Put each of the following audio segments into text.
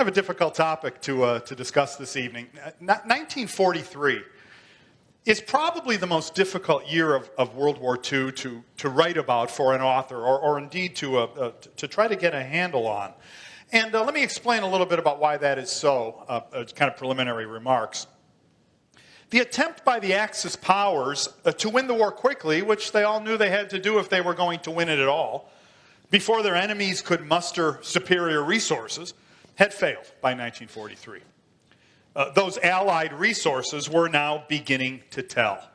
I have a difficult topic to discuss this evening. 1943 is probably the most difficult year of World War II to write about for an author, or indeed to try to get a handle on. And let me explain a little bit about why that is so, kind of preliminary remarks. The attempt by the Axis powers to win the war quickly, which they all knew they had to do if they were going to win it at all, before their enemies could muster superior resources, had failed by 1943. Those Allied resources were now beginning to tell.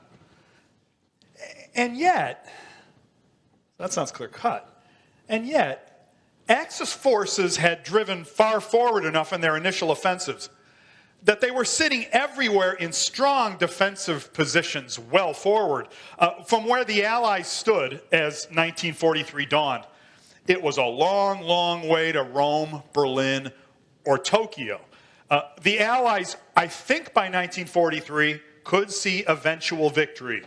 And yet, that sounds clear-cut, and yet, Axis forces had driven far forward enough in their initial offensives that they were sitting everywhere in strong defensive positions well forward. From where the Allies stood as 1943 dawned, it was a long, long way to Rome, Berlin, or Tokyo. The Allies, I think by 1943, could see eventual victory.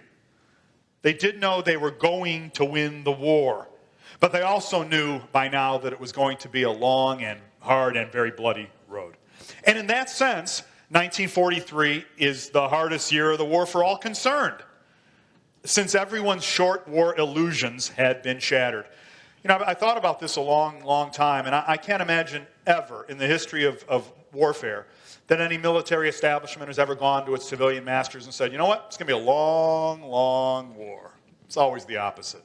They did know they were going to win the war, but they also knew by now that it was going to be a long and hard and very bloody road. And in that sense, 1943 is the hardest year of the war for all concerned, since everyone's short war illusions had been shattered. You know, I thought about this a long, long time, and I can't imagine ever in the history of warfare that any military establishment has ever gone to its civilian masters and said, you know what, it's going to be a long, long war. It's always the opposite.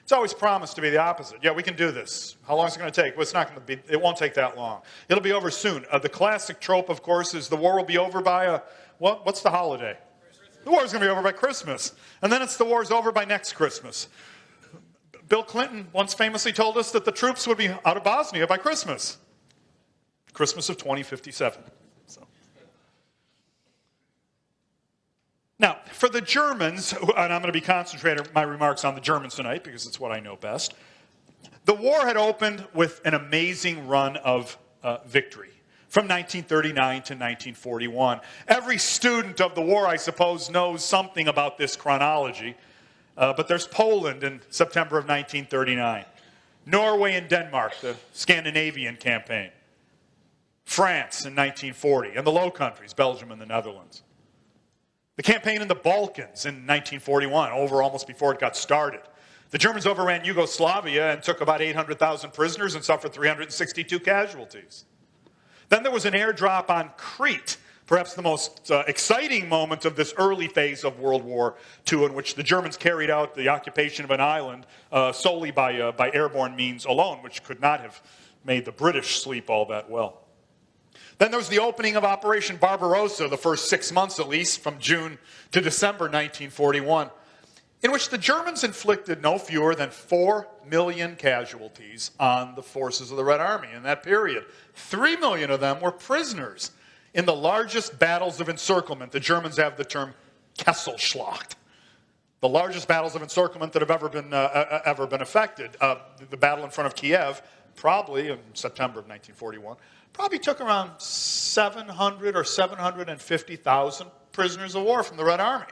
It's always promised to be the opposite. Yeah, we can do this. How long is it going to take? Well, it's not going to be, it won't take that long. It'll be over soon. The classic trope, of course, is the war will be over by, what's the holiday? The war is going to be over by Christmas. And then it's the war's over by next Christmas. Bill Clinton once famously told us that the troops would be out of Bosnia by Christmas. Christmas of 2057. So. Now, for the Germans, and I'm going to be concentrating my remarks on the Germans tonight because it's what I know best, the war had opened with an amazing run of victory from 1939 to 1941. Every student of the war, I suppose, knows something about this chronology. But there's Poland in September of 1939. Norway and Denmark, the Scandinavian campaign. France in 1940, and the Low Countries, Belgium and the Netherlands. The campaign in the Balkans in 1941, over almost before it got started. The Germans overran Yugoslavia and took about 800,000 prisoners and suffered 362 casualties. Then there was an airdrop on Crete, perhaps the most exciting moment of this early phase of World War II, in which the Germans carried out the occupation of an island solely by airborne means alone, which could not have made the British sleep all that well. Then there was the opening of Operation Barbarossa, the first 6 months at least, from June to December 1941, in which the Germans inflicted no fewer than 4 million casualties on the forces of the Red Army in that period. 3 million of them were prisoners. In the largest battles of encirclement, the Germans have the term Kesselschlacht. The largest battles of encirclement that have ever been effected. The battle in front of Kiev, probably in September of 1941, probably took around 700 or 750,000 prisoners of war from the Red Army.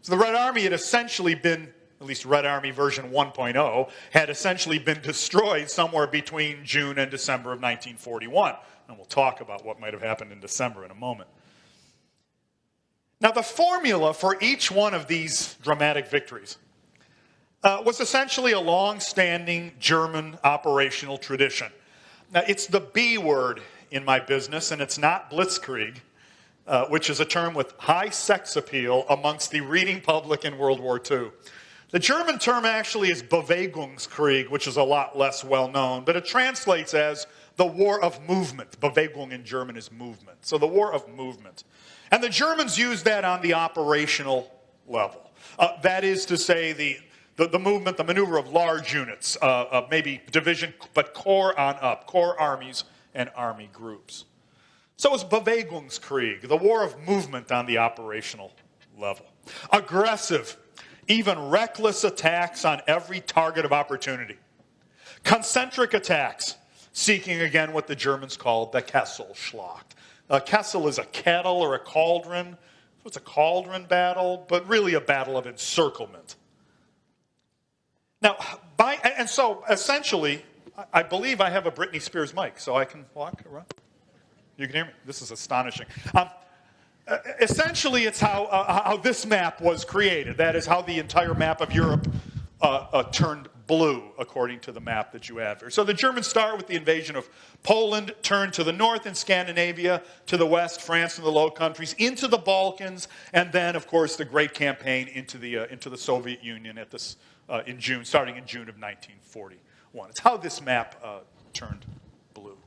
So the Red Army had essentially been, at least Red Army version 1.0, had essentially been destroyed somewhere between June and December of 1941. And we'll talk about what might have happened in December in a moment. Now, the formula for each one of these dramatic victories was essentially a long-standing German operational tradition. Now, it's the B word in my business, and it's not blitzkrieg, which is a term with high sex appeal amongst the reading public in World War II. The German term actually is Bewegungskrieg, which is a lot less well-known, but it translates as the war of movement. Bewegung in German is movement. So the war of movement. And the Germans used that on the operational level. That is to say, the movement, the maneuver of large units, maybe division, but corps on up, corps armies and army groups. So it's Bewegungskrieg, the war of movement on the operational level. Aggressive, even reckless attacks on every target of opportunity. Concentric attacks, seeking again what the Germans called the Kesselschlacht. Kessel is a kettle or a cauldron. So it's a cauldron battle, but really a battle of encirclement. Now, so essentially, I believe I have a Britney Spears mic, so I can walk around. You can hear me? This is astonishing. Essentially, it's how this map was created. That is how the entire map of Europe turned blue, according to the map that you have here. So the Germans start with the invasion of Poland, turn to the north in Scandinavia, to the west, France and the Low Countries, into the Balkans, and then, of course, the great campaign into the Soviet Union at this, starting in June of 1941. It's how this map turned blue.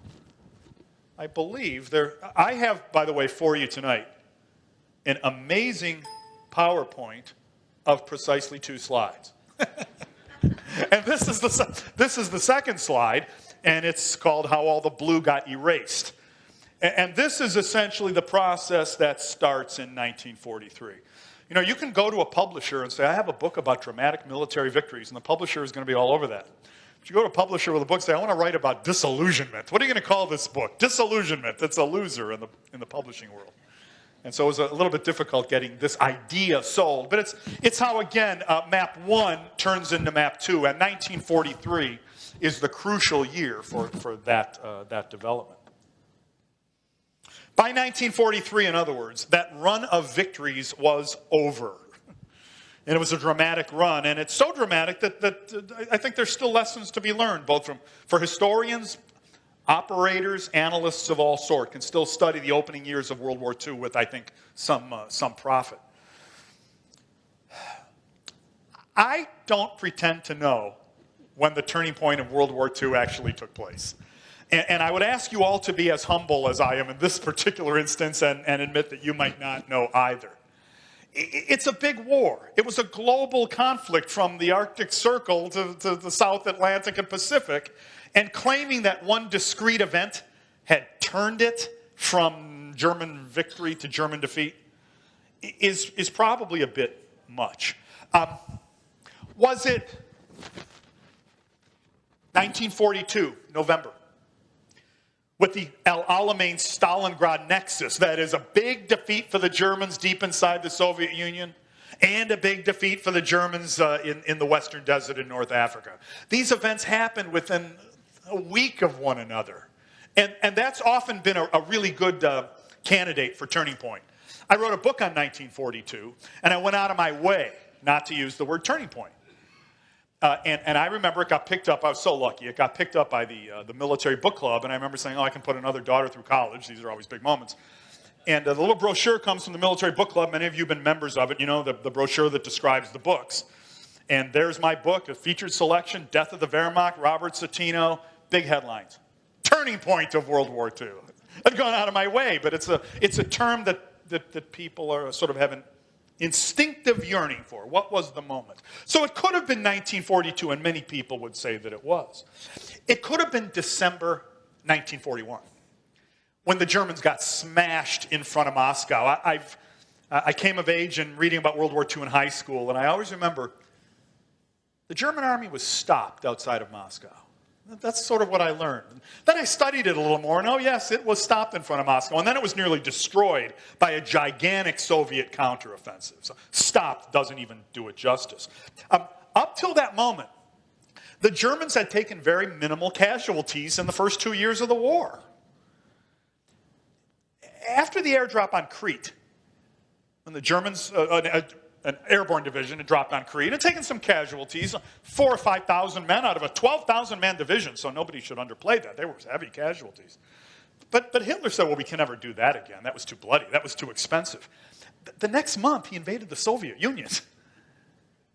I believe I have, by the way, for you tonight, an amazing PowerPoint of precisely 2 slides. And this is the second slide, and it's called How All the Blue Got Erased. And this is essentially the process that starts in 1943. You know, you can go to a publisher and say, I have a book about dramatic military victories, and the publisher is going to be all over that. But you go to a publisher with a book and say, I want to write about disillusionment. What are you going to call this book? Disillusionment. It's a loser in the publishing world. And so it was a little bit difficult getting this idea sold. But it's how, again, Map 1 turns into Map 2. And 1943 is the crucial year for that development. By 1943, in other words, that run of victories was over. And it was a dramatic run. And it's so dramatic that I think there's still lessons to be learned, both for historians, operators, analysts of all sorts can still study the opening years of World War II with, I think, some profit. I don't pretend to know when the turning point of World War II actually took place. And I would ask you all to be as humble as I am in this particular instance and admit that you might not know either. It's a big war. It was a global conflict from the Arctic Circle to the South Atlantic and Pacific. And claiming that one discrete event had turned it from German victory to German defeat is probably a bit much. Was it 1942, November, with the El Alamein-Stalingrad nexus? That is a big defeat for the Germans deep inside the Soviet Union, and a big defeat for the Germans in the Western Desert in North Africa. These events happened within a week of one another. And that's often been a really good candidate for turning point. I wrote a book on 1942, and I went out of my way not to use the word turning point. And I remember it got picked up. I was so lucky. It got picked up by the military book club, and I remember saying, oh, I can put another daughter through college. These are always big moments. And the little brochure comes from the military book club. Many of you have been members of it. You know, the brochure that describes the books. And there's my book, a featured selection, Death of the Wehrmacht, Robert Citino. Big headlines. Turning point of World War II. I've gone out of my way, but it's a term that people are sort of having instinctive yearning for. What was the moment? So it could have been 1942, and many people would say that it was. It could have been December 1941, when the Germans got smashed in front of Moscow. I came of age and reading about World War II in high school, and I always remember the German army was stopped outside of Moscow. That's sort of what I learned. Then I studied it a little more, and oh yes, it was stopped in front of Moscow, and then it was nearly destroyed by a gigantic Soviet counteroffensive. So stopped doesn't even do it justice. Up till that moment, the Germans had taken very minimal casualties in the first 2 years of the war. After the airdrop on Crete, when the Germans, an airborne division had dropped on Crete and taken some casualties, 4,000 or 5,000 men out of a 12,000-man division, so nobody should underplay that. They were heavy casualties. But Hitler said, well, we can never do that again. That was too bloody. That was too expensive. The next month, he invaded the Soviet Union.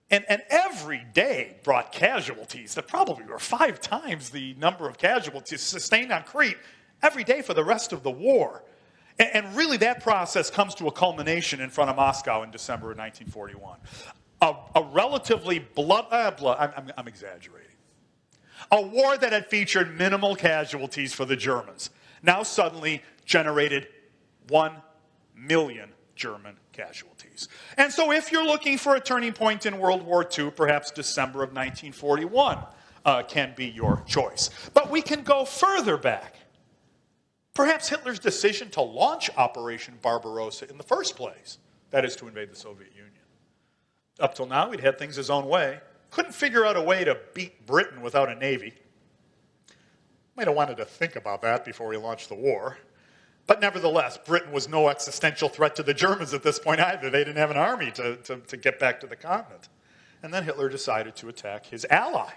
And every day brought casualties that probably were 5 times the number of casualties sustained on Crete every day for the rest of the war. And really that process comes to a culmination in front of Moscow in December of 1941. A relatively I'm exaggerating. A war that had featured minimal casualties for the Germans now suddenly generated 1 million German casualties. And so if you're looking for a turning point in World War II, perhaps December of 1941 can be your choice. But we can go further back. Perhaps Hitler's decision to launch Operation Barbarossa in the first place, that is to invade the Soviet Union. Up till now, he'd had things his own way. Couldn't figure out a way to beat Britain without a navy. Might have wanted to think about that before he launched the war. But nevertheless, Britain was no existential threat to the Germans at this point either. They didn't have an army to get back to the continent. And then Hitler decided to attack his ally,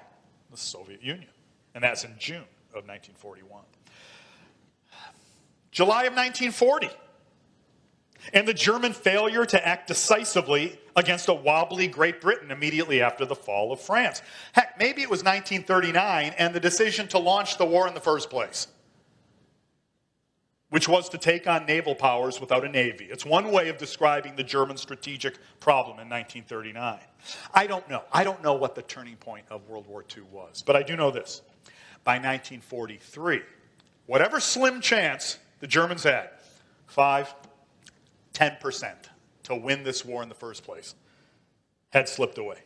the Soviet Union. And that's in June of 1941. July of 1940. And the German failure to act decisively against a wobbly Great Britain immediately after the fall of France. Heck, maybe it was 1939 and the decision to launch the war in the first place, which was to take on naval powers without a navy. It's one way of describing the German strategic problem in 1939. I don't know. I don't know what the turning point of World War II was, but I do know this. By 1943, whatever slim chance the Germans had, 10% to win this war in the first place, had slipped away.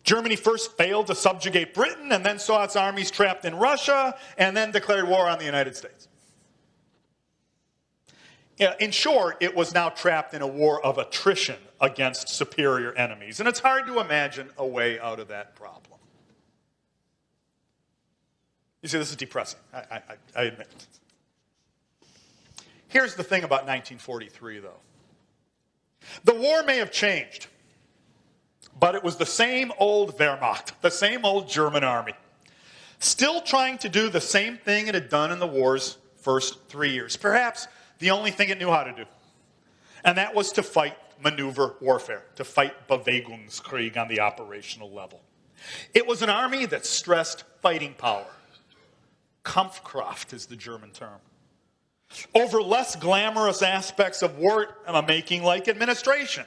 Germany first failed to subjugate Britain and then saw its armies trapped in Russia and then declared war on the United States. In short, it was now trapped in a war of attrition against superior enemies. And it's hard to imagine a way out of that problem. You see, this is depressing, I admit. Here's the thing about 1943, though. The war may have changed, but it was the same old Wehrmacht, the same old German army, still trying to do the same thing it had done in the war's first 3 years. Perhaps the only thing it knew how to do. And that was to fight maneuver warfare, to fight Bewegungskrieg on the operational level. It was an army that stressed fighting power. Kampfkraft is the German term. Over less glamorous aspects of war making like administration,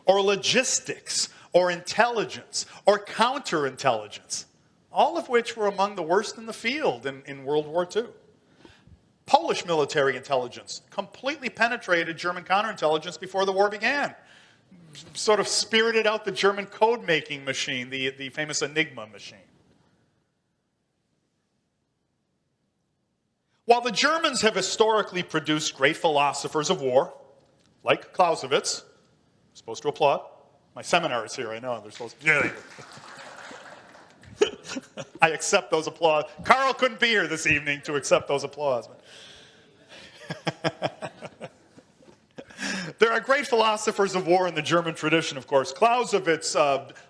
or logistics, or intelligence, or counterintelligence, all of which were among the worst in the field in World War II. Polish military intelligence completely penetrated German counterintelligence before the war began. Sort of spirited out the German code-making machine, the famous Enigma machine. While the Germans have historically produced great philosophers of war, like Clausewitz, I'm supposed to applaud. My seminar is here, I know. They're supposed to. Yeah. I accept those applause. Carl couldn't be here this evening to accept those applause. There are great philosophers of war in the German tradition, of course. Clausewitz,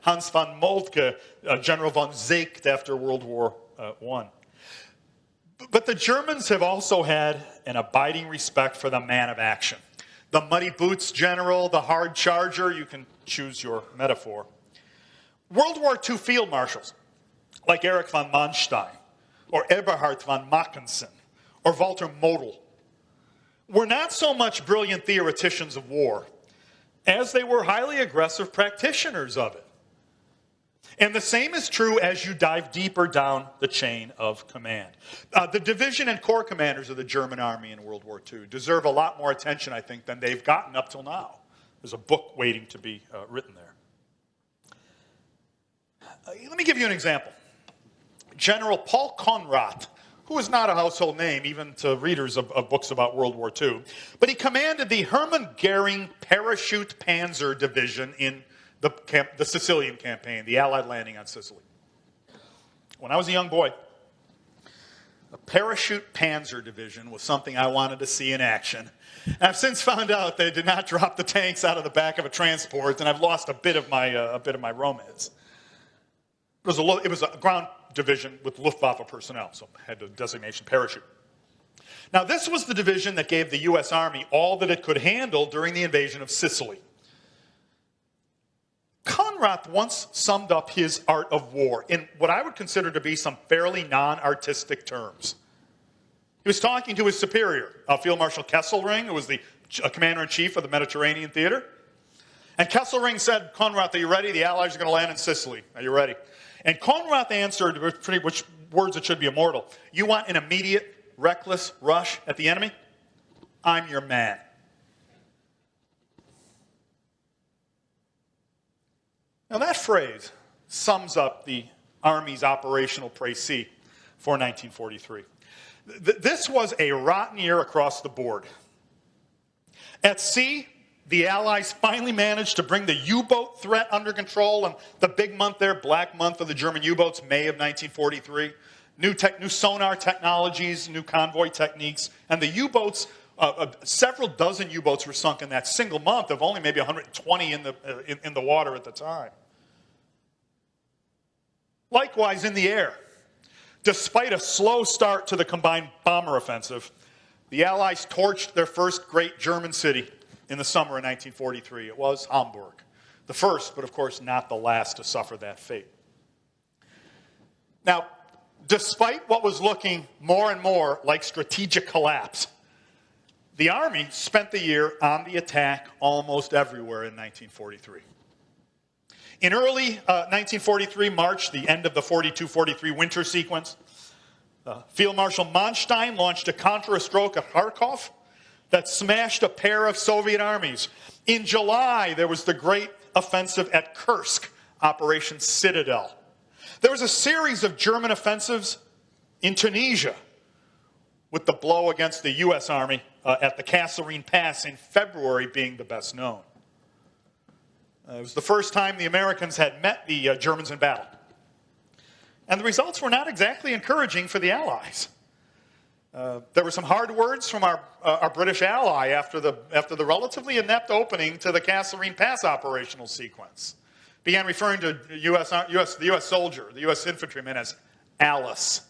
Hans von Moltke, General von Seeckt after World War I. But the Germans have also had an abiding respect for the man of action. The muddy boots general, the hard charger, you can choose your metaphor. World War II field marshals, like Erich von Manstein, or Eberhard von Mackensen, or Walter Model, were not so much brilliant theoreticians of war as they were highly aggressive practitioners of it. And the same is true as you dive deeper down the chain of command. The division and corps commanders of the German army in World War II deserve a lot more attention, I think, than they've gotten up till now. There's a book waiting to be written there. Let me give you an example. General Paul Conrad, who is not a household name even to readers of books about World War II, but he commanded the Hermann Goering Parachute Panzer Division in the Sicilian campaign, the Allied landing on Sicily. When I was a young boy, a parachute panzer division was something I wanted to see in action. And I've since found out they did not drop the tanks out of the back of a transport, and I've lost a bit of my romance. It was a ground division with Luftwaffe personnel, so it had the designation parachute. Now, this was the division that gave the U.S. Army all that it could handle during the invasion of Sicily. Conrad once summed up his art of war in what I would consider to be some fairly non-artistic terms. He was talking to his superior, Field Marshal Kesselring, who was the commander-in-chief of the Mediterranean Theater. And Kesselring said, Conrad, are you ready? The Allies are going to land in Sicily. Are you ready? And Conrad answered, which words it should be immortal, you want an immediate, reckless rush at the enemy? I'm your man. Now that phrase sums up the Army's operational précis for 1943. This was a rotten year across the board. At sea, the Allies finally managed to bring the U-boat threat under control, and the big month there, Black Month of the German U-boats, May of 1943. new sonar technologies, new convoy techniques, and the U-boats, several dozen U-boats were sunk in that single month of only maybe 120 in the water at the time. Likewise, in the air, despite a slow start to the combined bomber offensive, the Allies torched their first great German city in the summer of 1943. It was Hamburg. The first, but of course not the last to suffer that fate. Now, despite what was looking more and more like strategic collapse, the Army spent the year on the attack almost everywhere in 1943. In early 1943, March, the end of the 42-43 winter sequence, Field Marshal Manstein launched a counterstroke at Kharkov that smashed a pair of Soviet armies. In July, there was the great offensive at Kursk, Operation Citadel. There was a series of German offensives in Tunisia, with the blow against the U.S. Army at the Kasserine Pass in February being the best known. It was the first time the Americans had met the Germans in battle. And the results were not exactly encouraging for the Allies. There were some hard words from our British ally after the relatively inept opening to the Kasserine Pass operational sequence. Began referring to the U.S. soldier, the U.S. infantryman, as Alice,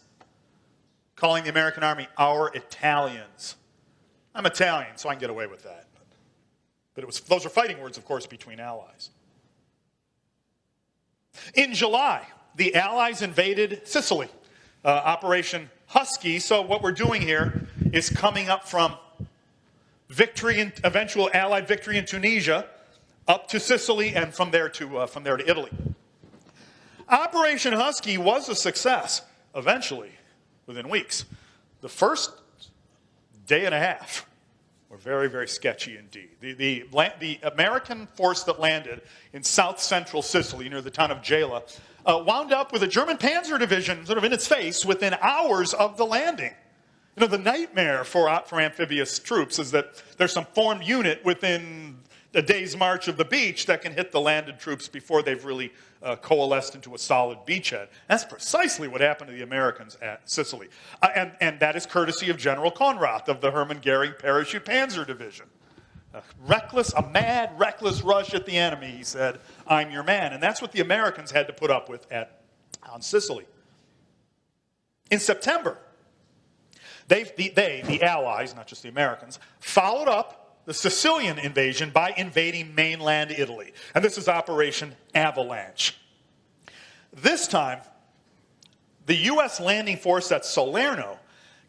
calling the American Army our Italians. I'm Italian, so I can get away with that. But those are fighting words, of course, between allies. In July, the Allies invaded Sicily, Operation Husky. So what we're doing here is coming up from eventual Allied victory in Tunisia, up to Sicily, and from there to Italy. Operation Husky was a success, eventually, within weeks. The first day and a half were very, very sketchy indeed. The American force that landed in south-central Sicily, near the town of Gela, wound up with a German panzer division sort of in its face within hours of the landing. You know, the nightmare for amphibious troops is that there's some formed unit within a day's march of the beach that can hit the landed troops before they've really coalesced into a solid beachhead. That's precisely what happened to the Americans at Sicily. And that is courtesy of General Conrath of the Hermann Goering Parachute Panzer Division. A mad, reckless rush at the enemy, he said, I'm your man. And that's what the Americans had to put up with on Sicily. In September, the Allies, not just the Americans, followed up the Sicilian invasion by invading mainland Italy. And this is Operation Avalanche. This time, the U.S. landing force at Salerno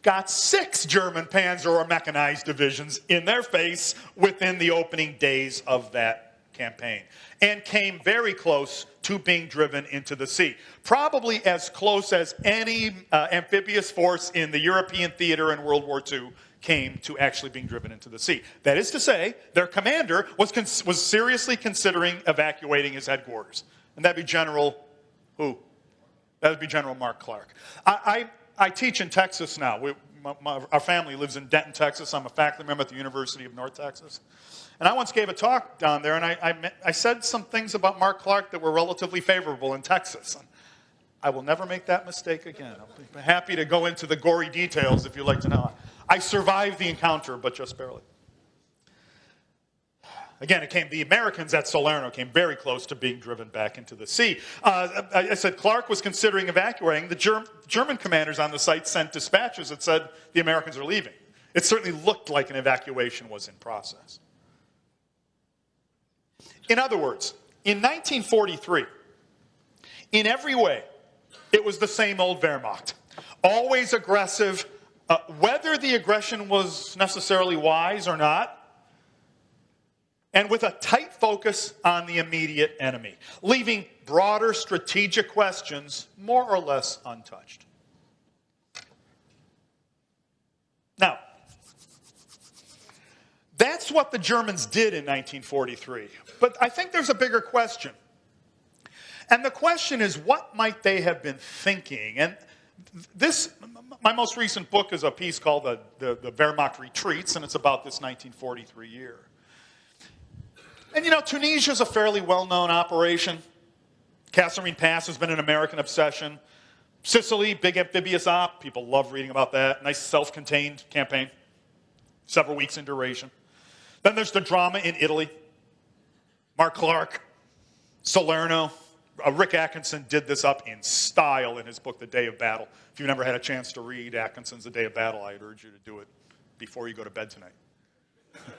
got 6 German panzer or mechanized divisions in their face within the opening days of that campaign, and came very close to being driven into the sea. Probably as close as any amphibious force in the European theater in World War II came to actually being driven into the sea. That is to say, their commander was seriously considering evacuating his headquarters. And that'd be General who? That would be General Mark Clark. I teach in Texas now. Our family lives in Denton, Texas. I'm a faculty member at the University of North Texas. And I once gave a talk down there, and I said some things about Mark Clark that were relatively favorable in Texas. And I will never make that mistake again. I'll be happy to go into the gory details if you'd like to know. I survived the encounter, but just barely. Again, the Americans at Salerno came very close to being driven back into the sea. I said Clark was considering evacuating. The German commanders on the site sent dispatches that said the Americans are leaving. It certainly looked like an evacuation was in process. In other words, in 1943, in every way, it was the same old Wehrmacht. Always aggressive, whether the aggression was necessarily wise or not, and with a tight focus on the immediate enemy, leaving broader strategic questions more or less untouched. Now, that's what the Germans did in 1943. But I think there's a bigger question. And the question is, what might they have been thinking? And my most recent book is a piece called the Wehrmacht Retreats, and it's about this 1943 year. And you know, Tunisia is a fairly well-known operation. Kasserine Pass has been an American obsession. Sicily, big amphibious op. People love reading about that. Nice self-contained campaign, several weeks in duration. Then there's the drama in Italy. Mark Clark, Salerno. Rick Atkinson did this up in style in his book, The Day of Battle. If you've never had a chance to read Atkinson's The Day of Battle, I'd urge you to do it before you go to bed tonight.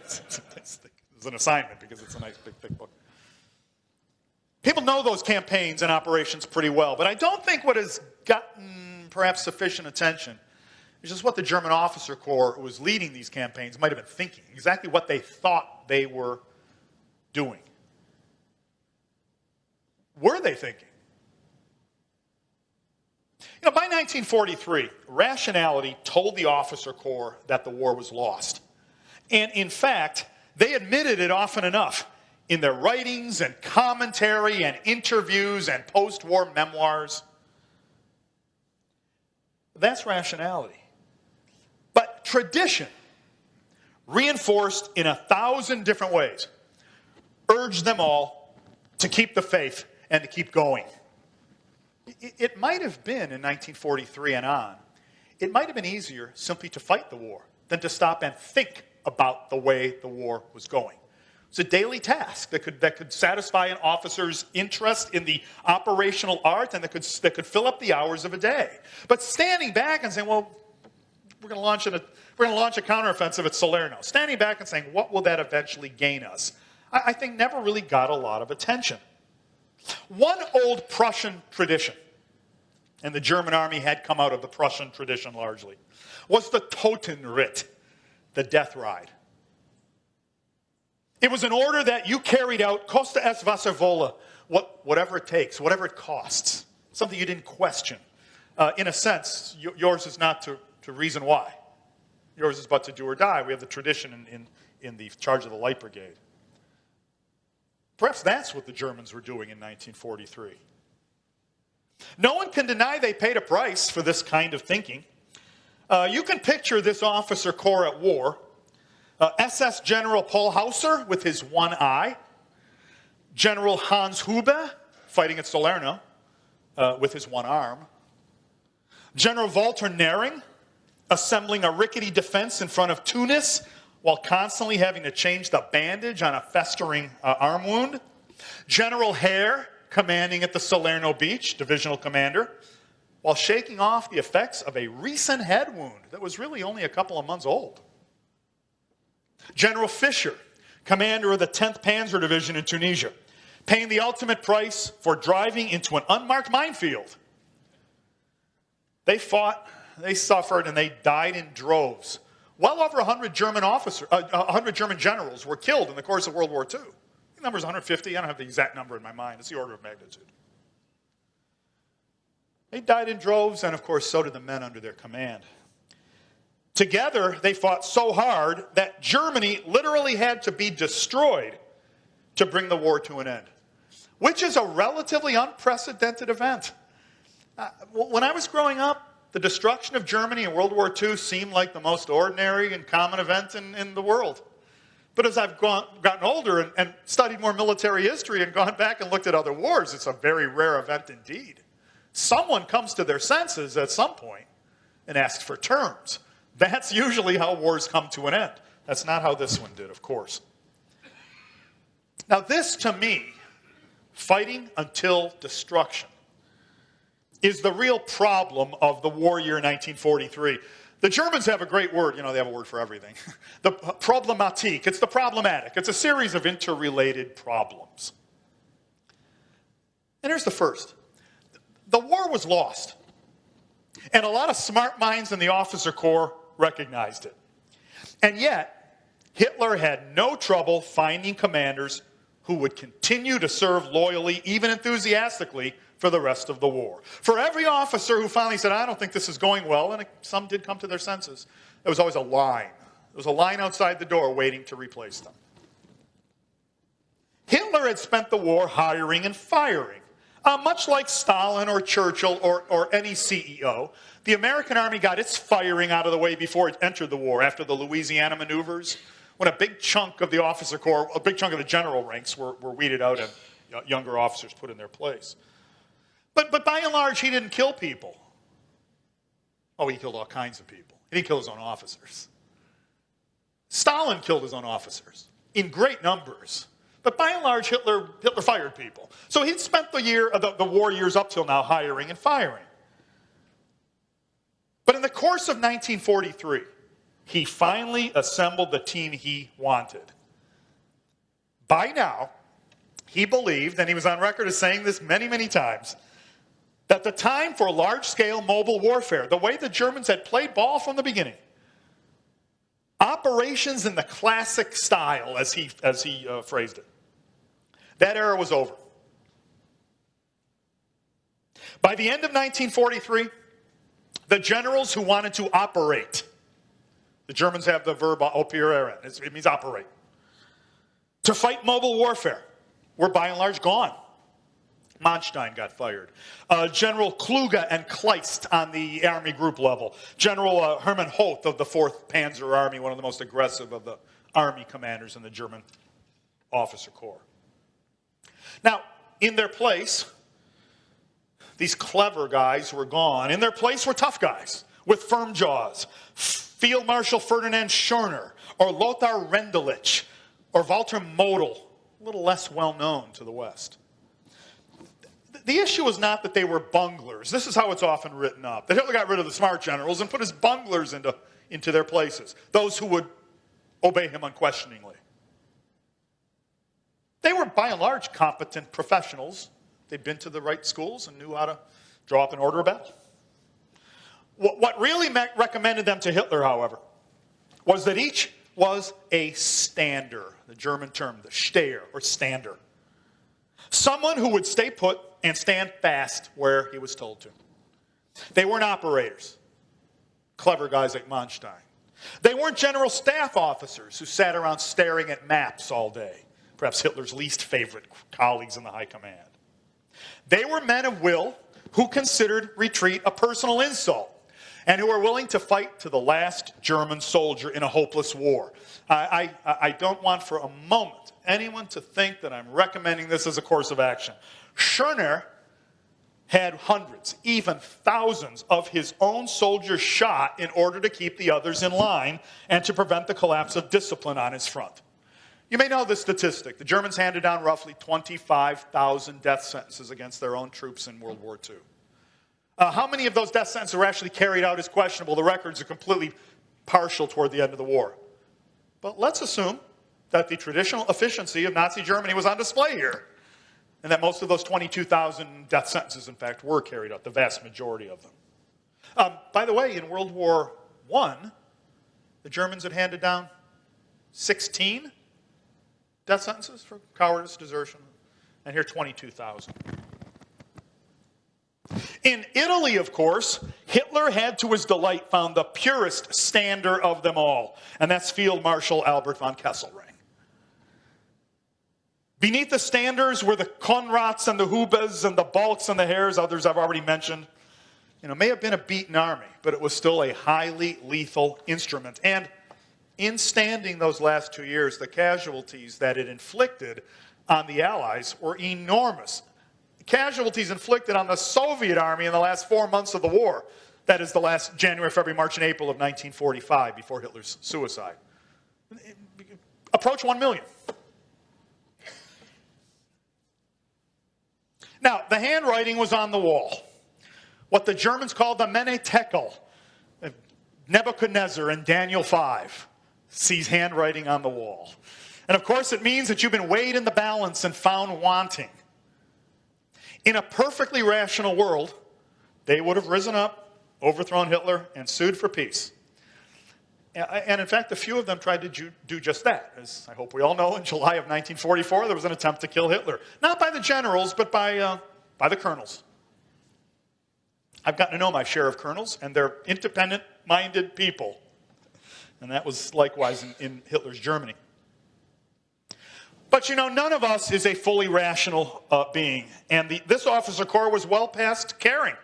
It's an assignment because it's a nice, big, thick book. People know those campaigns and operations pretty well, but I don't think what has gotten perhaps sufficient attention is just what the German officer corps who was leading these campaigns might have been thinking, exactly what they thought they were doing. Were they thinking? You know, by 1943, rationality told the officer corps that the war was lost. And in fact, they admitted it often enough in their writings and commentary and interviews and post-war memoirs. That's rationality. But tradition, reinforced in 1,000 different ways, urged them all to keep the faith and to keep going. It might have been in 1943 and on, it might have been easier simply to fight the war than to stop and think about the way the war was going. It's a daily task that could satisfy an officer's interest in the operational art and that could fill up the hours of a day. But standing back and saying, well, we're going to launch a counteroffensive at Salerno. Standing back and saying, what will that eventually gain us? I think never really got a lot of attention. One old Prussian tradition, and the German army had come out of the Prussian tradition largely, was the Totenritt, the death ride. It was an order that you carried out, Koste es was er wolle, whatever it takes, whatever it costs, something you didn't question. In a sense, yours is not to reason why. Yours is but to do or die. We have the tradition in the charge of the Light Brigade. Perhaps that's what the Germans were doing in 1943. No one can deny they paid a price for this kind of thinking. You can picture this officer corps at war. SS General Paul Hauser with his one eye. General Hans Hube fighting at Salerno with his one arm. General Walter Nering assembling a rickety defense in front of Tunis while constantly having to change the bandage on a festering arm wound. General Hare, commanding at the Salerno beach, divisional commander, while shaking off the effects of a recent head wound that was really only a couple of months old. General Fischer, commander of the 10th Panzer Division in Tunisia, paying the ultimate price for driving into an unmarked minefield. They fought, they suffered, and they died in droves. Well over 100 German generals were killed in the course of World War II. The number is 150. I don't have the exact number in my mind. It's the order of magnitude. They died in droves, and of course, so did the men under their command. Together, they fought so hard that Germany literally had to be destroyed to bring the war to an end, which is a relatively unprecedented event. When I was growing up, the destruction of Germany in World War II seemed like the most ordinary and common event in the world. But as I've gotten older and studied more military history and gone back and looked at other wars, it's a very rare event indeed. Someone comes to their senses at some point and asks for terms. That's usually how wars come to an end. That's not how this one did, of course. Now this, to me, fighting until destruction, is the real problem of the war year 1943. The Germans have a great word. You know, they have a word for everything. The Problematik. It's the problematic. It's a series of interrelated problems. And here's the first. The war was lost. And a lot of smart minds in the officer corps recognized it. And yet, Hitler had no trouble finding commanders who would continue to serve loyally, even enthusiastically, for the rest of the war. For every officer who finally said, I don't think this is going well, and some did come to their senses, there was always a line. There was a line outside the door waiting to replace them. Hitler had spent the war hiring and firing. Much like Stalin or Churchill or any CEO, the American army got its firing out of the way before it entered the war after the Louisiana maneuvers, when a big chunk of the officer corps, a big chunk of the general ranks were weeded out and younger officers put in their place. But by and large, he didn't kill people. Oh, he killed all kinds of people. He didn't kill his own officers. Stalin killed his own officers in great numbers. But by and large, Hitler fired people. So he'd spent the war years up till now hiring and firing. But in the course of 1943, he finally assembled the team he wanted. By now, he believed, and he was on record as saying this many, many times, that the time for large-scale mobile warfare, the way the Germans had played ball from the beginning, operations in the classic style, as he phrased it, that era was over. By the end of 1943, the generals who wanted to operate, the Germans have the verb operieren, it means operate, to fight mobile warfare, were by and large gone. Manstein got fired. General Kluge and Kleist on the army group level. General Hermann Hoth of the 4th Panzer Army, one of the most aggressive of the army commanders in the German officer corps. Now, in their place, these clever guys were gone. In their place were tough guys with firm jaws. Field Marshal Ferdinand Schörner, or Lothar Rendulic, or Walter Model, a little less well known to the West. The issue was not that they were bunglers. This is how it's often written up. That Hitler got rid of the smart generals and put his bunglers into their places, those who would obey him unquestioningly. They were, by and large, competent professionals. They'd been to the right schools and knew how to draw up an order of battle. What really recommended them to Hitler, however, was that each was a stander, the German term, the Steher, or stander. Someone who would stay put and stand fast where he was told to. They weren't operators, clever guys like Manstein. They weren't general staff officers who sat around staring at maps all day, perhaps Hitler's least favorite colleagues in the high command. They were men of will who considered retreat a personal insult and who were willing to fight to the last German soldier in a hopeless war. I don't want for a moment anyone to think that I'm recommending this as a course of action. Schörner had hundreds, even thousands of his own soldiers shot in order to keep the others in line and to prevent the collapse of discipline on his front. You may know this statistic. The Germans handed down roughly 25,000 death sentences against their own troops in World War II. How many of those death sentences were actually carried out is questionable. The records are completely partial toward the end of the war. But let's assume that the traditional efficiency of Nazi Germany was on display here, and that most of those 22,000 death sentences, in fact, were carried out, the vast majority of them. By the way, in World War I, the Germans had handed down 16 death sentences for cowardice, desertion, and here 22,000. In Italy, of course, Hitler had to his delight found the purest stander of them all, and that's Field Marshal Albert von Kesselring. Beneath the standers were the Konrads and the Hubes and the Balks and the Hares, others I've already mentioned. It may have been a beaten army, but it was still a highly lethal instrument. And in standing those last 2 years, the casualties that it inflicted on the Allies were enormous. Casualties inflicted on the Soviet army in the last 4 months of the war. That is the last January, February, March, and April of 1945, before Hitler's suicide. Approach 1 million. Now, the handwriting was on the wall. What the Germans called the Mene Tekel. Nebuchadnezzar in Daniel 5 sees handwriting on the wall. And of course, it means that you've been weighed in the balance and found wanting. In a perfectly rational world, they would have risen up, overthrown Hitler, and sued for peace. And in fact, a few of them tried to do just that. As I hope we all know, in July of 1944, there was an attempt to kill Hitler. Not by the generals, but by the colonels. I've gotten to know my share of colonels, and they're independent-minded people. And that was likewise in Hitler's Germany. But none of us is a fully rational being. And this officer corps was well past caring.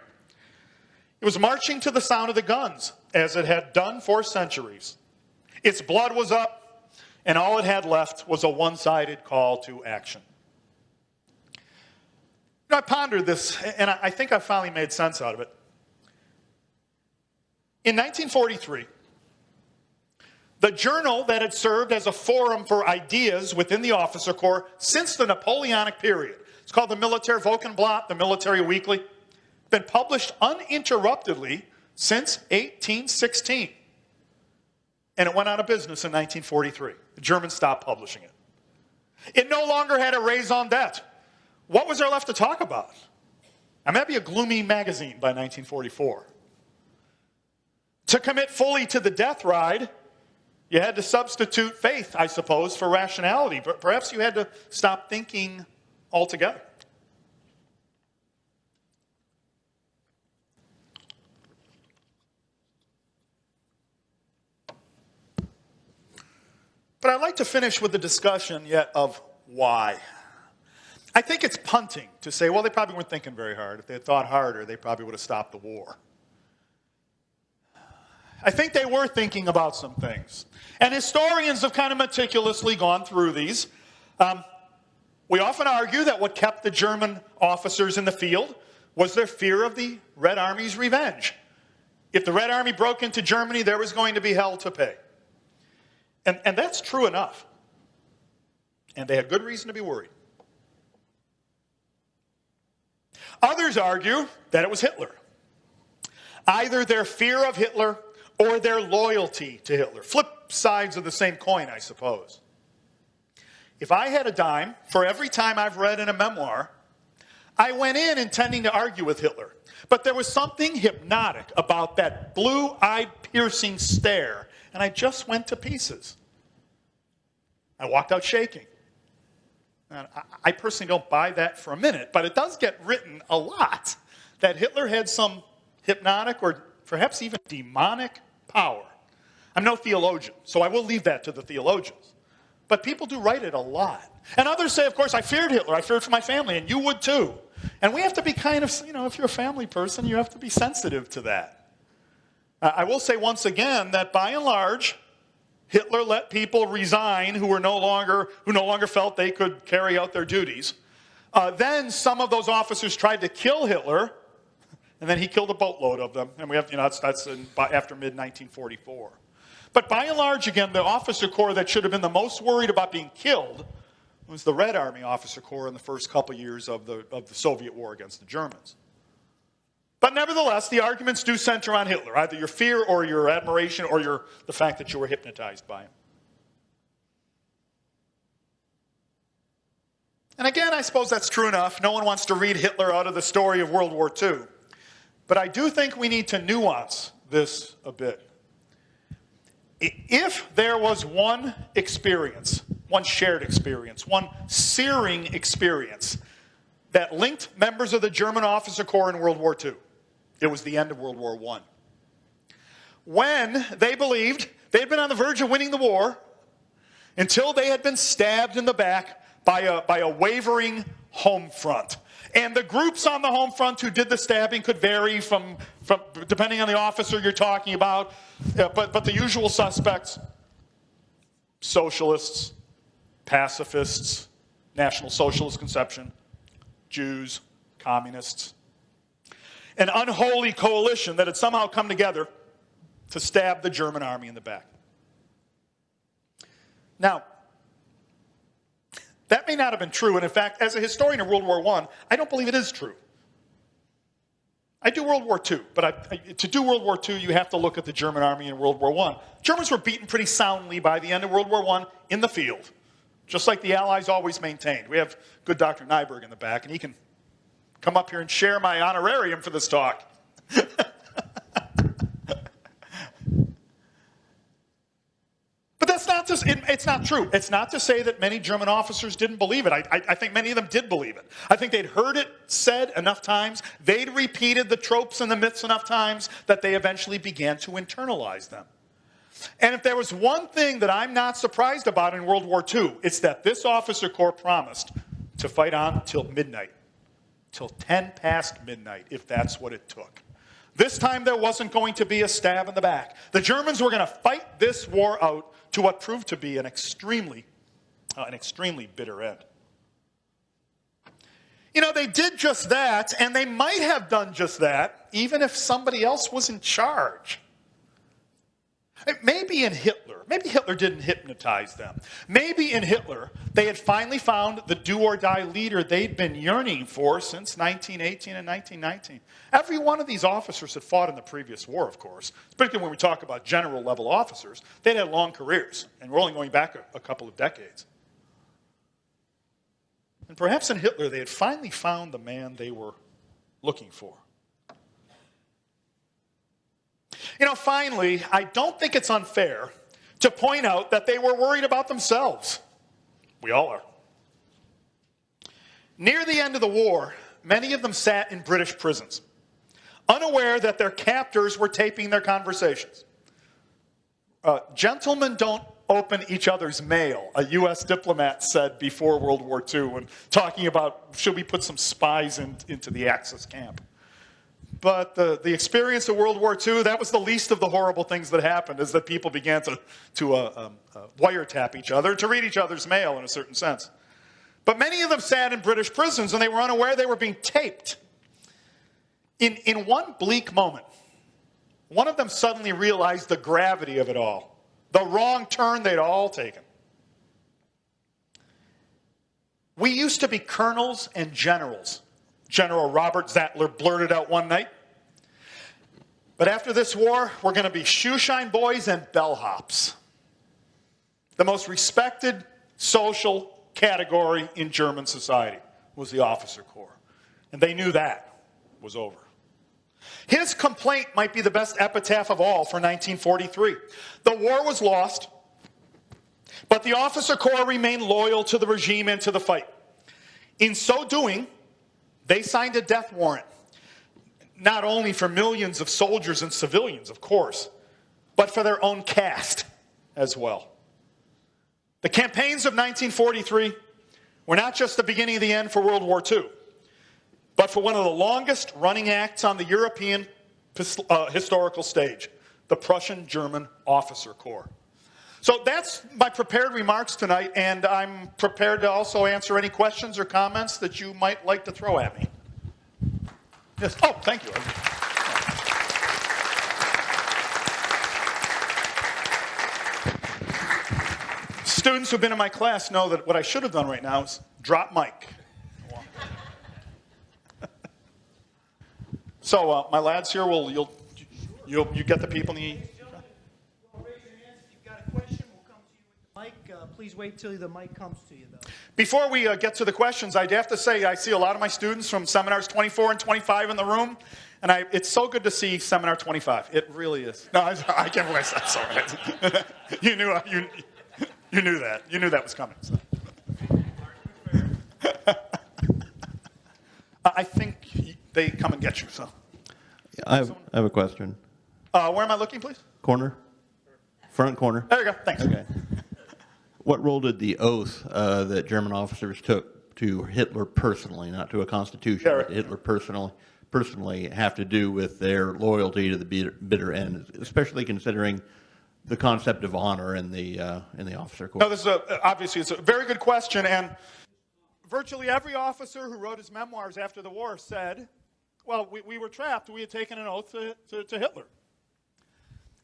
It was marching to the sound of the guns, as it had done for centuries. Its blood was up, and all it had left was a one-sided call to action. I pondered this, and I think I finally made sense out of it. In 1943, the journal that had served as a forum for ideas within the officer corps since the Napoleonic period, it's called the Militär Wochenblatt, the Military Weekly, been published uninterruptedly since 1816. And it went out of business in 1943. The Germans stopped publishing it. It no longer had a raison d'etre. What was there left to talk about? I mean, that'd be a gloomy magazine by 1944. To commit fully to the death ride, you had to substitute faith, I suppose, for rationality. But perhaps you had to stop thinking altogether. But I'd like to finish with the discussion yet of why. I think it's punting to say, well, they probably weren't thinking very hard. If they had thought harder, they probably would have stopped the war. I think they were thinking about some things. And historians have kind of meticulously gone through these. We often argue that what kept the German officers in the field was their fear of the Red Army's revenge. If the Red Army broke into Germany, there was going to be hell to pay. And that's true enough. And they had good reason to be worried. Others argue that it was Hitler. Either their fear of Hitler or their loyalty to Hitler. Flip sides of the same coin, I suppose. If I had a dime for every time I've read in a memoir, I went in intending to argue with Hitler. But there was something hypnotic about that blue-eyed piercing stare, and I just went to pieces. I walked out shaking. And I personally don't buy that for a minute, but it does get written a lot that Hitler had some hypnotic or perhaps even demonic power. I'm no theologian, so I will leave that to the theologians. But people do write it a lot. And others say, of course, I feared Hitler. I feared for my family, and you would too. And we have to be kind of, if you're a family person, you have to be sensitive to that. I will say once again that by and large, Hitler let people resign who no longer felt they could carry out their duties. Then some of those officers tried to kill Hitler, and then he killed a boatload of them. And we have, that's after mid-1944. But by and large, again, the officer corps that should have been the most worried about being killed was the Red Army officer corps in the first couple years of the Soviet war against the Germans. But nevertheless, the arguments do center on Hitler, either your fear or your admiration or the fact that you were hypnotized by him. And again, I suppose that's true enough. No one wants to read Hitler out of the story of World War II. But I do think we need to nuance this a bit. If there was one experience, one shared experience, one searing experience that linked members of the German officer corps in World War II, it was the end of World War I. When they believed they had been on the verge of winning the war until they had been stabbed in the back by a wavering home front. And the groups on the home front who did the stabbing could vary from depending on the officer you're talking about, but the usual suspects: socialists, pacifists, National Socialist conception, Jews, communists. An unholy coalition that had somehow come together to stab the German army in the back. Now, that may not have been true, and in fact, as a historian of World War I, I don't believe it is true. I do World War II, but to do World War II, you have to look at the German army in World War I. Germans were beaten pretty soundly by the end of World War I in the field, just like the Allies always maintained. We have good Dr. Nyberg in the back, and he can come up here and share my honorarium for this talk. But that's not just, it's not true. It's not to say that many German officers didn't believe it. I think many of them did believe it. I think they'd heard it said enough times. They'd repeated the tropes and the myths enough times that they eventually began to internalize them. And if there was one thing that I'm not surprised about in World War II, it's that this officer corps promised to fight on till midnight. Till 10 past midnight, if that's what it took. This time there wasn't going to be a stab in the back. The Germans were going to fight this war out to what proved to be an extremely bitter end. They did just that, and they might have done just that, even if somebody else was in charge. Maybe in Hitler, maybe Hitler didn't hypnotize them. Maybe in Hitler, they had finally found the do-or-die leader they'd been yearning for since 1918 and 1919. Every one of these officers had fought in the previous war, of course, particularly when we talk about general-level officers. They'd had long careers, and we're only going back a couple of decades. And perhaps in Hitler, they had finally found the man they were looking for. You know, finally, I don't think it's unfair to point out that they were worried about themselves. We all are. Near the end of the war, many of them sat in British prisons, unaware that their captors were taping their conversations. Gentlemen don't open each other's mail, a U.S. diplomat said before World War II when talking about should we put some spies into the Axis camp. But the experience of World War II, that was the least of the horrible things that happened, is that people began to wiretap each other, to read each other's mail in a certain sense. But many of them sat in British prisons, and they were unaware they were being taped. In one bleak moment, one of them suddenly realized the gravity of it all, the wrong turn they'd all taken. We used to be colonels and generals, General Robert Zattler blurted out one night. But after this war, we're going to be shoeshine boys and bellhops. The most respected social category in German society was the officer corps. And they knew that was over. His complaint might be the best epitaph of all for 1943. The war was lost, but the officer corps remained loyal to the regime and to the fight. In so doing, they signed a death warrant, not only for millions of soldiers and civilians, of course, but for their own caste as well. The campaigns of 1943 were not just the beginning of the end for World War II, but for one of the longest running acts on the European historical stage, the Prussian-German Officer Corps. So that's my prepared remarks tonight, and I'm prepared to also answer any questions or comments that you might like to throw at me. Yes. Oh, thank you. Students who've been in my class know that what I should have done right now is drop mic. So my lads here you get the people in the. Please wait till the mic comes to you, though. Before we get to the questions, I'd have to say I see a lot of my students from seminars 24 and 25 in the room, and it's so good to see seminar 25. It really is. No, I can't believe I said that. You knew that. You knew that was coming. So. I think they come and get you. So. I have a question. Where am I looking, please? Corner? Front corner. There you go. Thanks. Okay. What role did the oath that German officers took to Hitler personally, not to a constitution, yeah, right. but Hitler personally have to do with their loyalty to the bitter end, especially considering the concept of honor in the officer corps? No, this is obviously it's a very good question, and virtually every officer who wrote his memoirs after the war said, well, we were trapped. We had taken an oath to Hitler.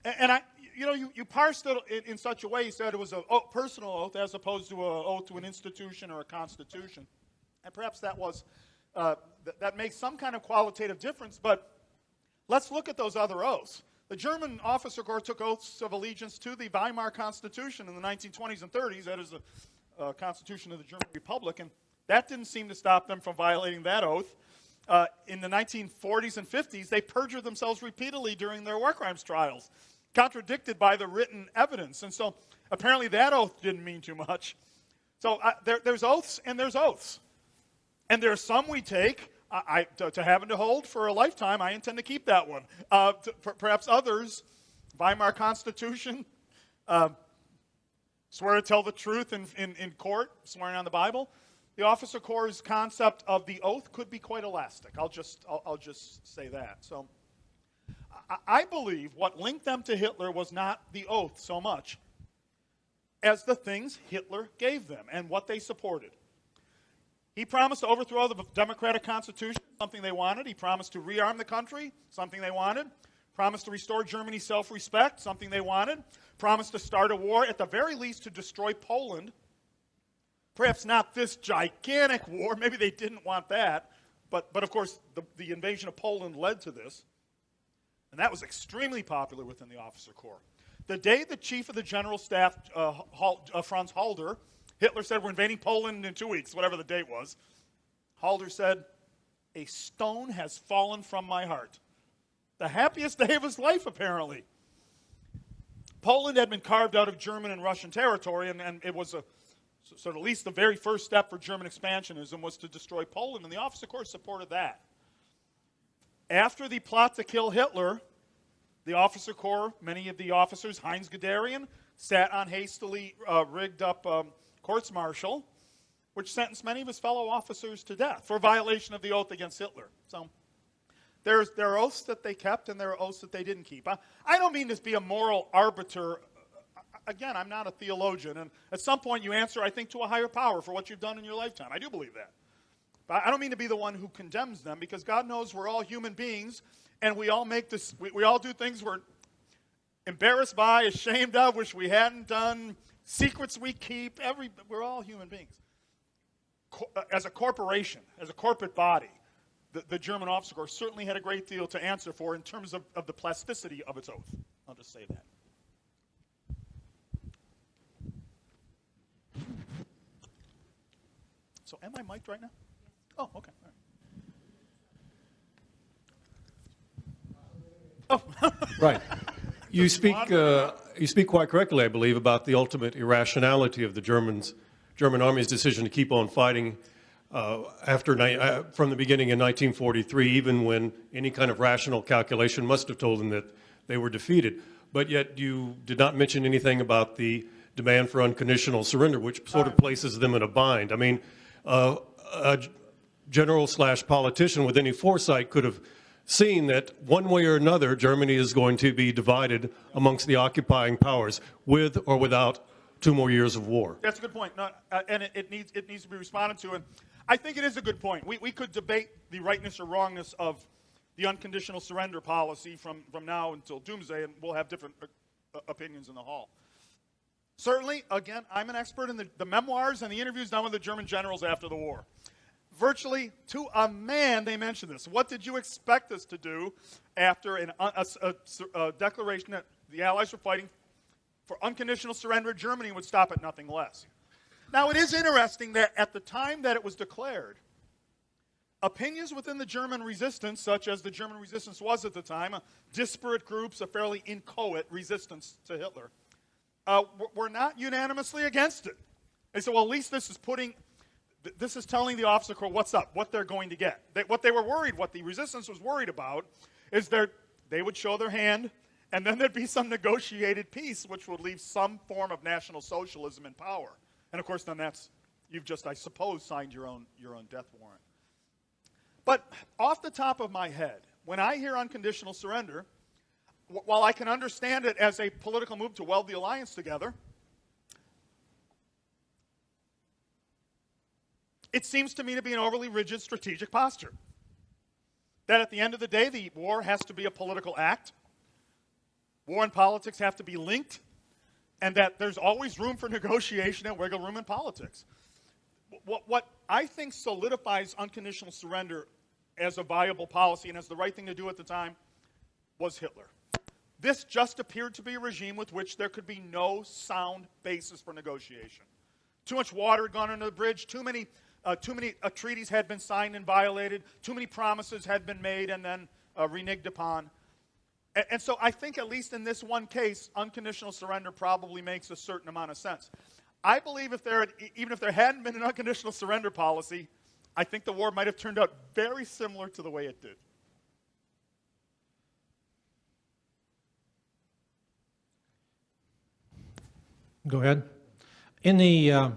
And you parsed it in such a way, you said it was a personal oath as opposed to an oath to an institution or a constitution. And perhaps that was, that makes some kind of qualitative difference, but let's look at those other oaths. The German officer corps took oaths of allegiance to the Weimar Constitution in the 1920s and 30s. That is the Constitution of the German Republic, and that didn't seem to stop them from violating that oath. In the 1940s and 50s, they perjured themselves repeatedly during their war crimes trials, contradicted by the written evidence. And so apparently that oath didn't mean too much. So there's oaths and there's oaths. And there are some we take to have and to hold for a lifetime. I intend to keep that one. Perhaps others, Weimar Constitution, swear to tell the truth in court, swearing on the Bible. The officer corps' concept of the oath could be quite elastic. I'll just say that. So I believe what linked them to Hitler was not the oath so much as the things Hitler gave them and what they supported. He promised to overthrow the democratic constitution, something they wanted. He promised to rearm the country, something they wanted. promised to restore Germany's self-respect, something they wanted, promised to start a war, at the very least to destroy Poland. Perhaps not this gigantic war, maybe they didn't want that, but of course the invasion of Poland led to this, and that was extremely popular within the officer corps. The day the chief of the general staff, Franz Halder, Hitler said, we're invading Poland in 2 weeks, whatever the date was, Halder said, a stone has fallen from my heart. The happiest day of his life, apparently. Poland had been carved out of German and Russian territory, and it was so at least the very first step for German expansionism was to destroy Poland, and the officer corps supported that. After the plot to kill Hitler, the officer corps, many of the officers, Heinz Guderian, sat on hastily rigged up courts-martial, which sentenced many of his fellow officers to death for violation of the oath against Hitler. So there are oaths that they kept and there are oaths that they didn't keep. I don't mean to be a moral arbiter. Again, I'm not a theologian, and at some point you answer, I think, to a higher power for what you've done in your lifetime. I do believe that. But I don't mean to be the one who condemns them, because God knows we're all human beings, and we all make this. We all do things we're embarrassed by, ashamed of, wish we hadn't done, secrets we keep. We're all human beings. As a corporation, as a corporate body, the German officer corps certainly had a great deal to answer for in terms of the plasticity of its oath. I'll just say that. So am I mic'd right now? Oh, okay. All right. Oh. Right. You speak quite correctly, I believe, about the ultimate irrationality of the German army's decision to keep on fighting from the beginning in 1943, even when any kind of rational calculation must have told them that they were defeated. But yet you did not mention anything about the demand for unconditional surrender, which sort of places them in a bind. I mean, a general/politician with any foresight could have seen that one way or another, Germany is going to be divided amongst the occupying powers, with or without 2 more years of war. That's a good point, and it needs to be responded to. And I think it is a good point. We could debate the rightness or wrongness of the unconditional surrender policy from now until doomsday, and we'll have different opinions in the hall. Certainly, again, I'm an expert in the memoirs and the interviews done with the German generals after the war. Virtually to a man, they mentioned this. What did you expect us to do after a declaration that the Allies were fighting for unconditional surrender? Germany would stop at nothing less. Now, it is interesting that at the time that it was declared, opinions within the German resistance, such as the German resistance was at the time, disparate groups, a fairly inchoate resistance to Hitler, were not unanimously against it. They said, well, at least this is telling the officer corps what's up, what they're going to get. What the resistance was worried about is they would show their hand, and then there'd be some negotiated peace, which would leave some form of National Socialism in power. And of course, then you've just, I suppose, signed your own death warrant. But off the top of my head, when I hear unconditional surrender, while I can understand it as a political move to weld the alliance together, it seems to me to be an overly rigid strategic posture. That at the end of the day, the war has to be a political act. War and politics have to be linked, and that there's always room for negotiation and wiggle room in politics. What I think solidifies unconditional surrender as a viable policy and as the right thing to do at the time was Hitler. This just appeared to be a regime with which there could be no sound basis for negotiation. Too much water had gone under the bridge, too many treaties had been signed and violated, too many promises had been made and then reneged upon. And so I think, at least in this one case, unconditional surrender probably makes a certain amount of sense. I believe even if there hadn't been an unconditional surrender policy, I think the war might have turned out very similar to the way it did. Go ahead. In the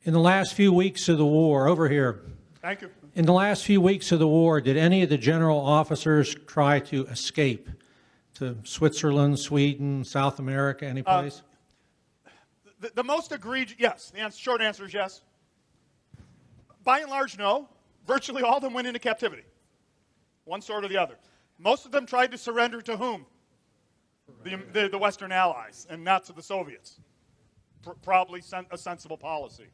last few weeks of the war, over here. Thank you. In the last few weeks of the war, did any of the general officers try to escape to Switzerland, Sweden, South America, any place? The most egregious, yes. The short answer is yes. By and large, no. Virtually all of them went into captivity, one sort or the other. Most of them tried to surrender to whom? The Western Allies, and not to the Soviets. Probably a sensible policy.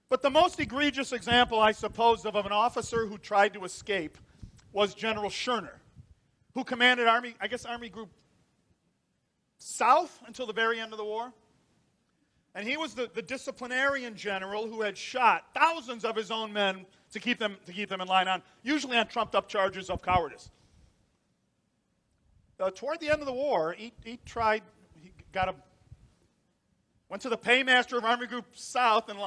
But the most egregious example, I suppose, of an officer who tried to escape was General Schörner, who commanded Army Group South until the very end of the war. And he was the disciplinarian general who had shot thousands of his own men to keep them in line, usually on trumped-up charges of cowardice. Toward the end of the war, went to the paymaster of Army Group South and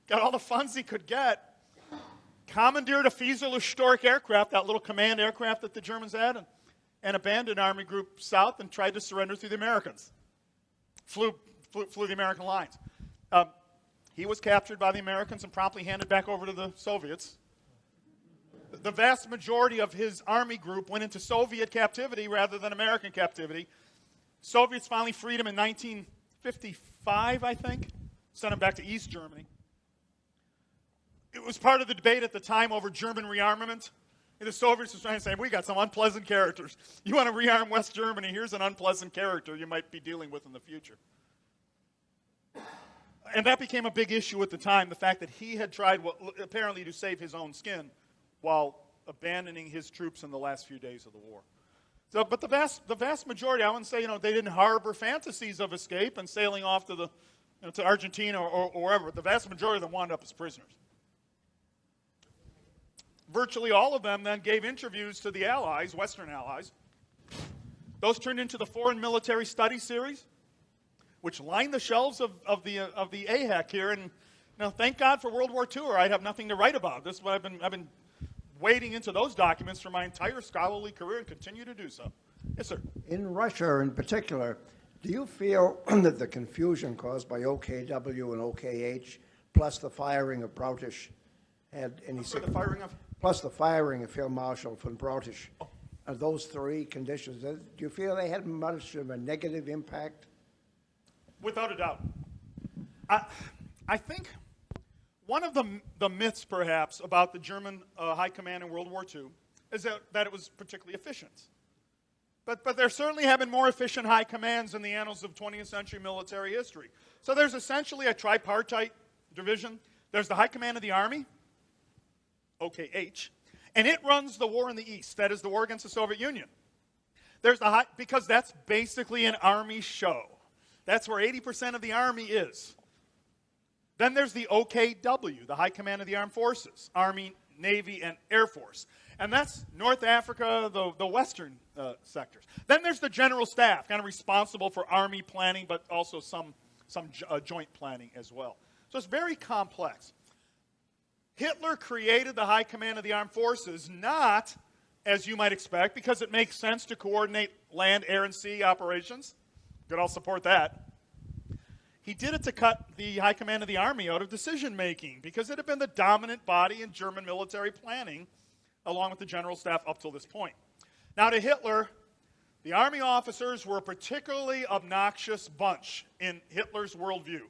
got all the funds he could get, commandeered a Fieseler Storch aircraft, that little command aircraft that the Germans had, and abandoned Army Group South and tried to surrender through the Americans. Flew the American lines. He was captured by the Americans and promptly handed back over to the Soviets. The vast majority of his army group went into Soviet captivity rather than American captivity. Soviets finally freed him in 1955, I think. Sent him back to East Germany. It was part of the debate at the time over German rearmament. And the Soviets were trying to say, we got some unpleasant characters. You want to rearm West Germany, here's an unpleasant character you might be dealing with in the future. And that became a big issue at the time, the fact that he had tried, apparently, to save his own skin while abandoning his troops in the last few days of the war. So, but the vast majority, I wouldn't say, they didn't harbor fantasies of escape and sailing off to to Argentina or wherever. The vast majority of them wound up as prisoners. Virtually all of them then gave interviews to the Allies, Western Allies. Those turned into the Foreign Military Studies series, which lined the shelves of the AHEC here. And thank God for World War II, or I'd have nothing to write about. This is what I've been wading into those documents for my entire scholarly career and continue to do so. Yes, sir. In Russia, in particular, do you feel that the confusion caused by OKW and OKH, plus the firing of Brautis, had any plus the firing of Field Marshal von Brautis, those three conditions, do you feel they had much of a negative impact? Without a doubt. I think one of the myths, perhaps, about the German high command in World War II is that it was particularly efficient. But there certainly have been more efficient high commands in the annals of 20th century military history. So there's essentially a tripartite division. There's the high command of the Army, OKH, and it runs the war in the East. That is the war against the Soviet Union. There's because that's basically an Army show. That's where 80% of the Army is. Then there's the OKW, the High Command of the Armed Forces, Army, Navy, and Air Force. And that's North Africa, the western sectors. Then there's the General Staff, kind of responsible for Army planning, but also some joint planning as well. So it's very complex. Hitler created the High Command of the Armed Forces not, as you might expect, because it makes sense to coordinate land, air, and sea operations. Good, I'll support that. He did it to cut the High Command of the Army out of decision-making because it had been the dominant body in German military planning along with the General Staff up till this point. Now to Hitler, the Army officers were a particularly obnoxious bunch in Hitler's worldview.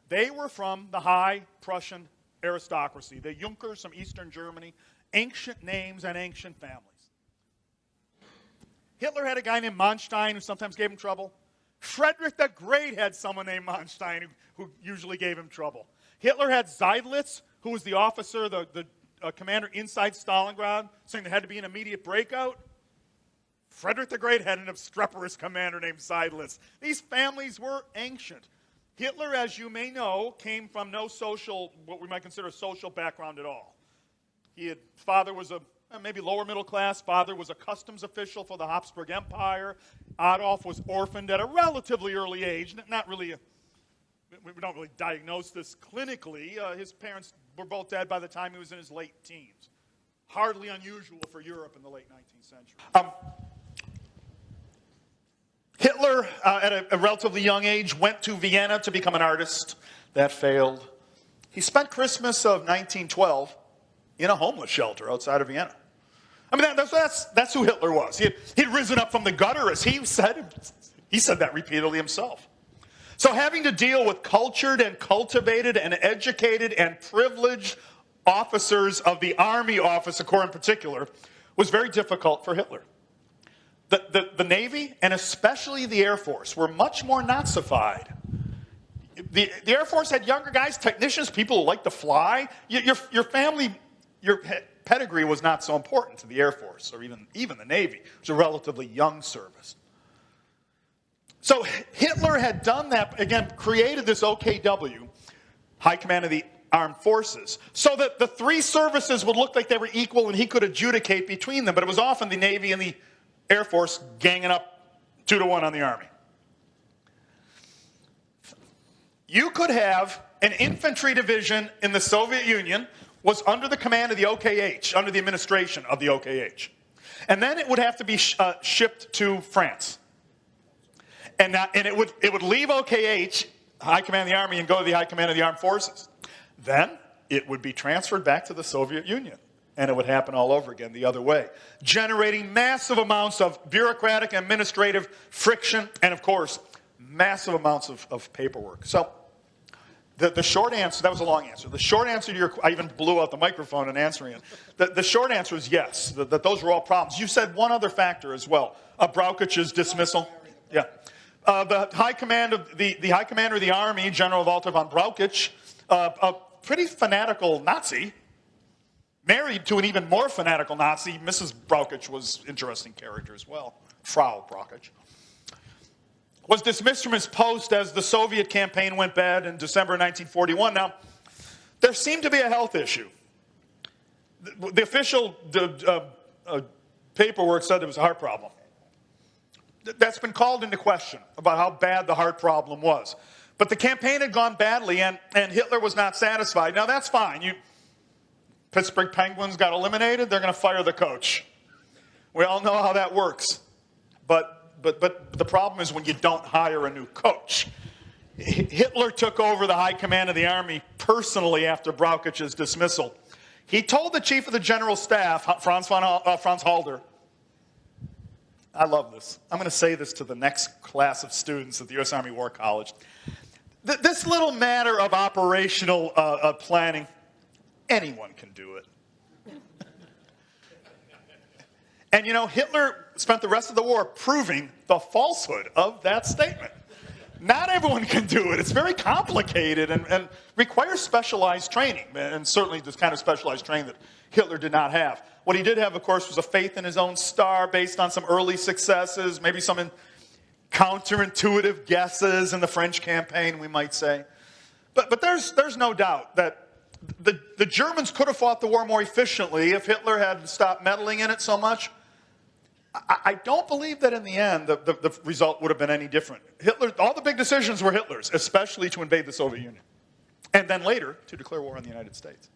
They were from the High Prussian aristocracy, the Junkers from Eastern Germany, ancient names and ancient families. Hitler had a guy named Manstein who sometimes gave him trouble. Frederick the Great had someone named Manstein who usually gave him trouble. Hitler had Seydlitz, who was the officer, the commander inside Stalingrad, saying there had to be an immediate breakout. Frederick the Great had an obstreperous commander named Seydlitz. These families were ancient. Hitler, as you may know, came from no social, what we might consider a social background at all. Father was a maybe lower middle class. Father was a customs official for the Habsburg Empire. Adolf was orphaned at a relatively early age. Not really, we don't really diagnose this clinically. His parents were both dead by the time he was in his late teens. Hardly unusual for Europe in the late 19th century. Hitler, at a relatively young age, went to Vienna to become an artist. That failed. He spent Christmas of 1912 in a homeless shelter outside of Vienna. I mean, that's who Hitler was. He'd risen up from the gutter, as he said. He said that repeatedly himself. So having to deal with cultured and cultivated and educated and privileged officers of the Army Officer Corps in particular was very difficult for Hitler. The Navy, and especially the Air Force, were much more Nazified. The Air Force had younger guys, technicians, people who liked to fly. Your family, your pedigree was not so important to the Air Force, or even the Navy. It was a relatively young service. So Hitler had done that, again, created this OKW, High Command of the Armed Forces, so that the three services would look like they were equal and he could adjudicate between them. But it was often the Navy and the Air Force ganging up 2-1 on the Army. You could have an infantry division in the Soviet Union was under the command of the OKH, under the administration of the OKH. And then it would have to be shipped to France. And it would leave OKH, High Command of the Army, and go to the High Command of the Armed Forces. Then it would be transferred back to the Soviet Union. And it would happen all over again the other way, generating massive amounts of bureaucratic and administrative friction and, of course, massive amounts of paperwork. So the short answer, that was a long answer. The short answer to your, I even blew out the microphone in answering it. The short answer is yes, that those were all problems. You said one other factor as well, Brauchich's dismissal. Yeah. The High Command of the High Commander of the Army, General Walter von Brauchitsch, a pretty fanatical Nazi, married to an even more fanatical Nazi. Mrs. Brauchitsch was an interesting character as well, Frau Brauchitsch, was dismissed from his post as the Soviet campaign went bad in December 1941. Now, there seemed to be a health issue. The official paperwork said there was a heart problem. That's been called into question about how bad the heart problem was. But the campaign had gone badly, and Hitler was not satisfied. Now, that's fine. Pittsburgh Penguins got eliminated. They're going to fire the coach. We all know how that works. But the problem is when you don't hire a new coach. Hitler took over the High Command of the Army personally after Brauchich's dismissal. He told the Chief of the General Staff, Franz Halder, I love this. I'm going to say this to the next class of students at the U.S. Army War College. This little matter of operational planning, anyone can do it. And, Hitler spent the rest of the war proving the falsehood of that statement. Not everyone can do it. It's very complicated and requires specialized training, and certainly this kind of specialized training that Hitler did not have. What he did have, of course, was a faith in his own star based on some early successes, maybe some counterintuitive guesses in the French campaign, we might say. But there's no doubt that the Germans could have fought the war more efficiently if Hitler had stopped meddling in it so much. I don't believe that in the end the result would have been any different. All the big decisions were Hitler's, especially to invade the Soviet Union. And then later, to declare war on the United States.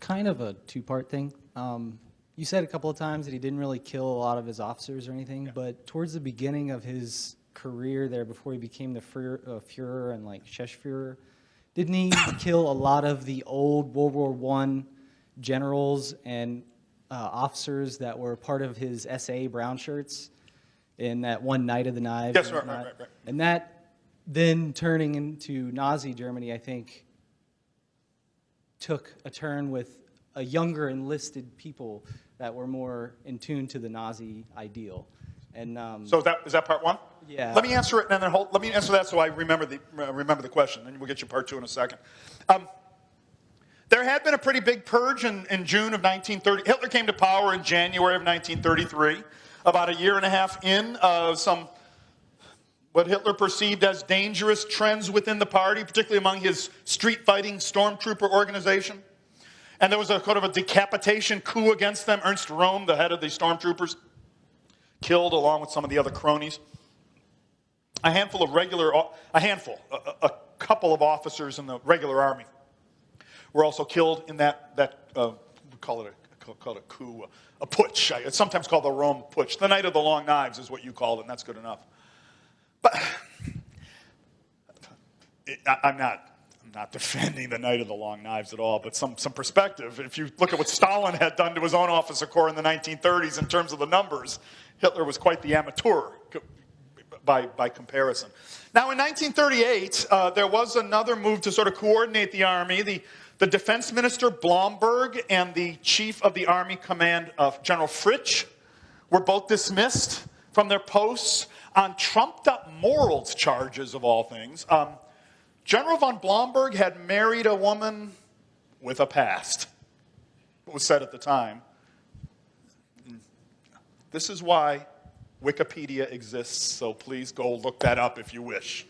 Kind of a two-part thing. You said a couple of times that he didn't really kill a lot of his officers or anything, yeah. But towards the beginning of his career there, before he became the Führer and like Chefführer, didn't he kill a lot of the old World War I generals and officers that were part of his SA brown shirts in that one Night of the Knives? Yes, right. And that then turning into Nazi Germany, I think, took a turn with a younger enlisted people that were more in tune to the Nazi ideal. And so is that part one? Yeah. Let me answer it, and then let me answer that so I remember the question, and we'll get you part two in a second. There had been a pretty big purge in June of 1930. Hitler came to power in January of 1933, about a year and a half in some what Hitler perceived as dangerous trends within the party, particularly among his street-fighting stormtrooper organization. And there was a kind of a decapitation coup against them. Ernst Röhm, the head of the stormtroopers, killed along with some of the other cronies. A couple of officers in the regular army were also killed in that we call it a coup, a putsch. It's sometimes called the Röhm putsch. The Night of the Long Knives is what you called it, and that's good enough. But I'm not defending the Night of the Long Knives at all, but some perspective. If you look at what Stalin had done to his own officer corps in the 1930s in terms of the numbers, Hitler was quite the amateur. by comparison. Now, in 1938, there was another move to sort of coordinate the army. The defense minister, Blomberg, and the chief of the army command, General Fritsch, were both dismissed from their posts on trumped-up morals charges, of all things. General von Blomberg had married a woman with a past, it was said at the time. This is why Wikipedia exists, so please go look that up if you wish.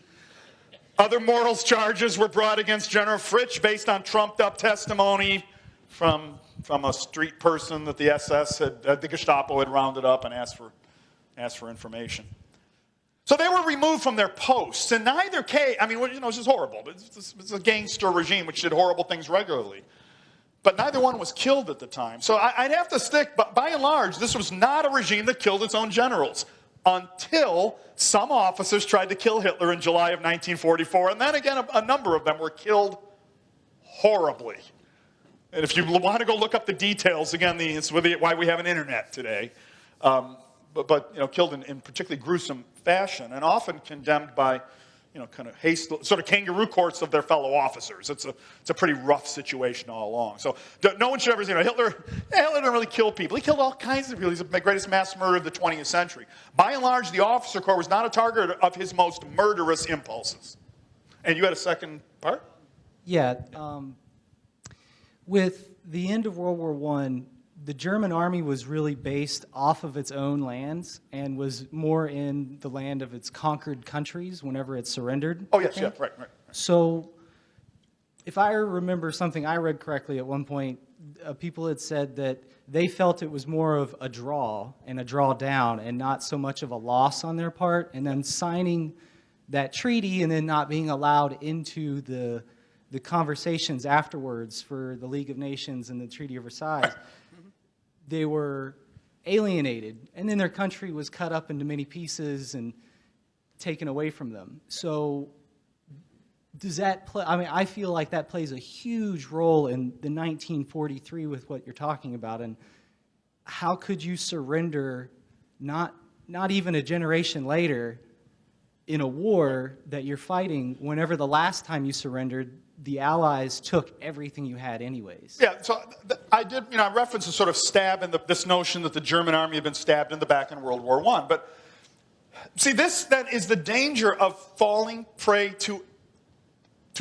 Other morals charges were brought against General Fritsch based on trumped-up testimony from a street person that the SS the Gestapo had rounded up and asked for information. So they were removed from their posts. In neither case, I mean, it's just horrible. It's a gangster regime which did horrible things regularly. But neither one was killed at the time. So I'd have to stick, but by and large, this was not a regime that killed its own generals until some officers tried to kill Hitler in July of 1944. And then again, a number of them were killed horribly. And if you want to go look up the details, again, it's why we have an internet today. But killed in particularly gruesome fashion, and often condemned by, kind of sort of kangaroo courts of their fellow officers. It's a pretty rough situation all along. So no one should ever say, Hitler didn't really kill people. He killed all kinds of people. He's the greatest mass murderer of the 20th century. By and large, the officer corps was not a target of his most murderous impulses. And you had a second part? Yeah. With the end of World War I, the German army was really based off of its own lands and was more in the land of its conquered countries whenever it surrendered. Oh, yes, yeah, right. So if I remember something I read correctly at one point, people had said that they felt it was more of a draw and a draw down and not so much of a loss on their part, and then signing that treaty and then not being allowed into the conversations afterwards for the League of Nations and the Treaty of Versailles. They were alienated, and then their country was cut up into many pieces and taken away from them. So does that play? I mean, I feel like that plays a huge role in the 1943 with what you're talking about. And how could you surrender not even a generation later in a war that you're fighting whenever the last time you surrendered, the Allies took everything you had anyways? Yeah, so I did, I referenced a sort of stab in this notion that the German army had been stabbed in the back in World War I. But see, that is the danger of falling prey to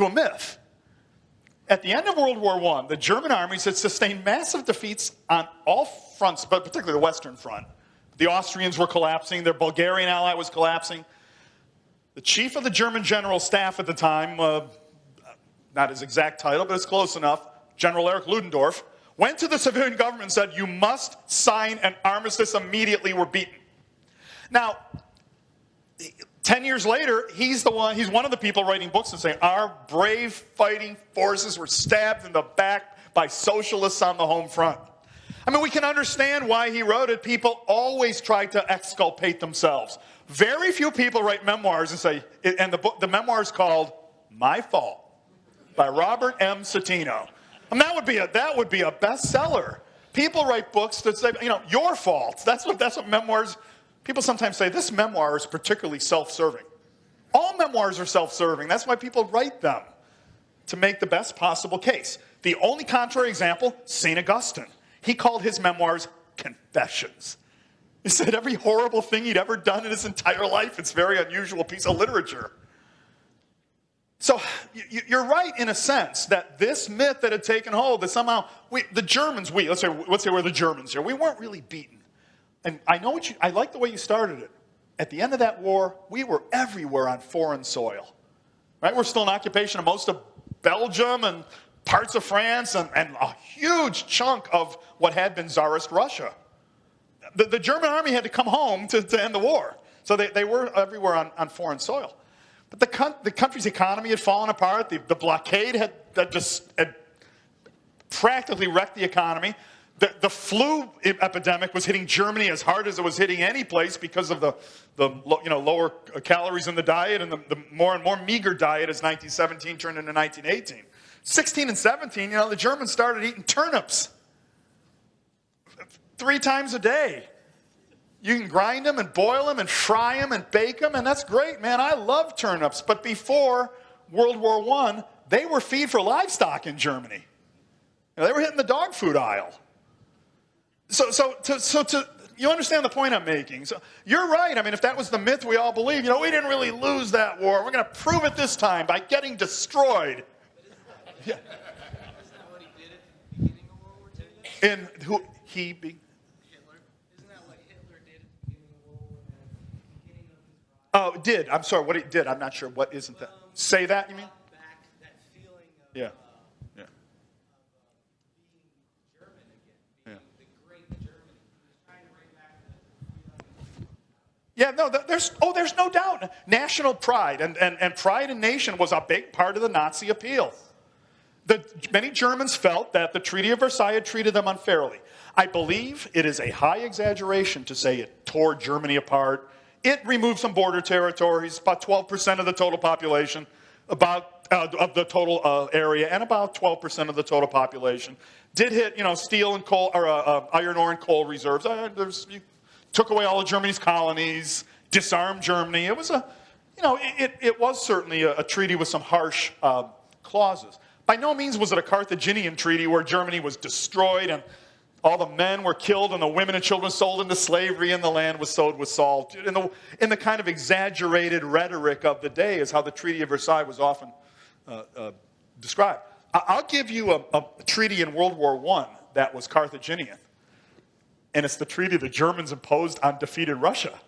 a myth. At the end of World War I, the German armies had sustained massive defeats on all fronts, but particularly the Western Front. The Austrians were collapsing, their Bulgarian ally was collapsing. The chief of the German general staff at the time, not his exact title, but it's close enough, General Erich Ludendorff, went to the civilian government and said, you must sign an armistice immediately, we're beaten. Now, 10 years later, he's one of the people writing books and saying, our brave fighting forces were stabbed in the back by socialists on the home front. I mean, we can understand why he wrote it. People always try to exculpate themselves. Very few people write memoirs and say, and the memoir is called My Fault by Robert M. Citino. And that would be a bestseller. People write books that say, your fault. That's what memoirs. People sometimes say this memoir is particularly self-serving. All memoirs are self-serving. That's why people write them, to make the best possible case. The only contrary example, St. Augustine. He called his memoirs confessions. He said every horrible thing he'd ever done in his entire life, it's a very unusual piece of literature. So you're right in a sense that this myth that had taken hold, that somehow the Germans, let's say we're the Germans here, we weren't really beaten. And I like the way you started it. At the end of that war, we were everywhere on foreign soil. Right? We're still in occupation of most of Belgium and parts of France and a huge chunk of what had been Tsarist Russia. The German army had to come home to end the war. So they were everywhere on foreign soil. But the country's economy had fallen apart. The blockade had practically wrecked the economy. The flu epidemic was hitting Germany as hard as it was hitting any place because of the lower calories in the diet and the more and more meager diet as 1917 turned into 1918. 16 and 17, the Germans started eating turnips 3 times a day. You can grind them and boil them and fry them and bake them, and that's great, man. I love turnips. But before World War I, they were feed for livestock in Germany. They were hitting the dog food aisle. So you understand the point I'm making. So you're right. I mean, if that was the myth we all believe, we didn't really lose that war. We're going to prove it this time by getting destroyed. Yeah. Isn't that what he did at the beginning of World War II? And who he be? Hitler. Isn't that what Hitler did at the beginning of World War II? At the beginning of his rise? Oh, did. I'm sorry, what he did. I'm not sure. What isn't that? Say that, you mean? Back that feeling of Yeah. Yeah. being German again, Yeah. being the great Germany. He was trying to bring back the feeling. Yeah, no, there's no doubt. National pride and pride in nation was a big part of the Nazi appeal. Many Germans felt that the Treaty of Versailles had treated them unfairly. I believe it is a high exaggeration to say it tore Germany apart. It removed some border territories, about 12% of the total population, about of the total area, and about 12% of the total population. Did hit, steel and coal, or iron ore and coal reserves. You took away all of Germany's colonies, disarmed Germany. It was it was certainly a treaty with some harsh clauses. By no means was it a Carthaginian treaty where Germany was destroyed and all the men were killed and the women and children sold into slavery and the land was sowed with salt. In the kind of exaggerated rhetoric of the day is how the Treaty of Versailles was often described. I'll give you a treaty in World War I that was Carthaginian. And it's the treaty the Germans imposed on defeated Russia,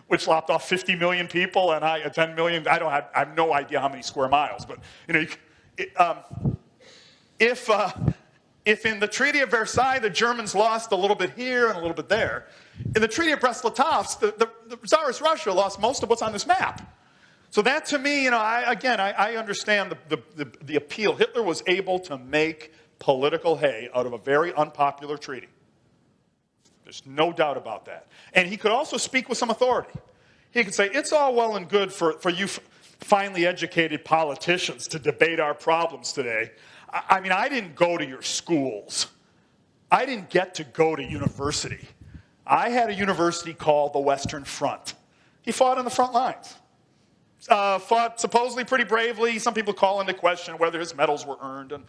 which lopped off 50 million people and 10 million. I have no idea how many square miles, but if in the Treaty of Versailles the Germans lost a little bit here and a little bit there, in the Treaty of Brest-Litovsk, the Tsarist Russia lost most of what's on this map. So that to me, I understand the appeal. Hitler was able to make political hay out of a very unpopular treaty. There's no doubt about that. And he could also speak with some authority. He could say, it's all well and good for you finely educated politicians to debate our problems today. I mean, I didn't go to your schools. I didn't get to go to university. I had a university called the Western Front. He fought on the front lines. Fought supposedly pretty bravely. Some people call into question whether his medals were earned, and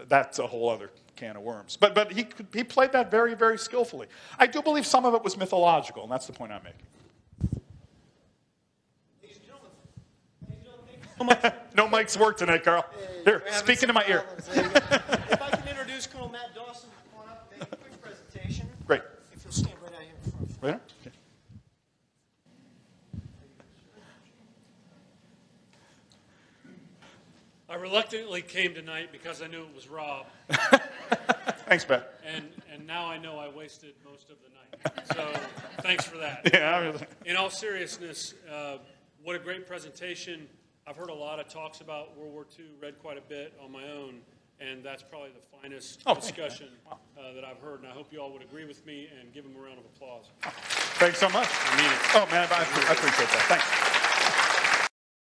that's a whole other can of worms. But he played that very, very skillfully. I do believe some of it was mythological, and that's the point I'm making. No mics work tonight, Carl. Here, speak into my ear. If I can introduce Colonel Matt Dawson to come on up and make a quick presentation. Great. If you'll stand right out here in front. Right here? Okay. I reluctantly came tonight because I knew it was Rob, Thanks, Ben. and now I know I wasted most of the night. So thanks for that. Yeah. In all seriousness, what a great presentation. I've heard a lot of talks about World War II, read quite a bit on my own, and that's probably the finest discussion that I've heard. And I hope you all would agree with me and give him a round of applause. Thanks so much. I mean it. Oh, man, I appreciate that. Thanks.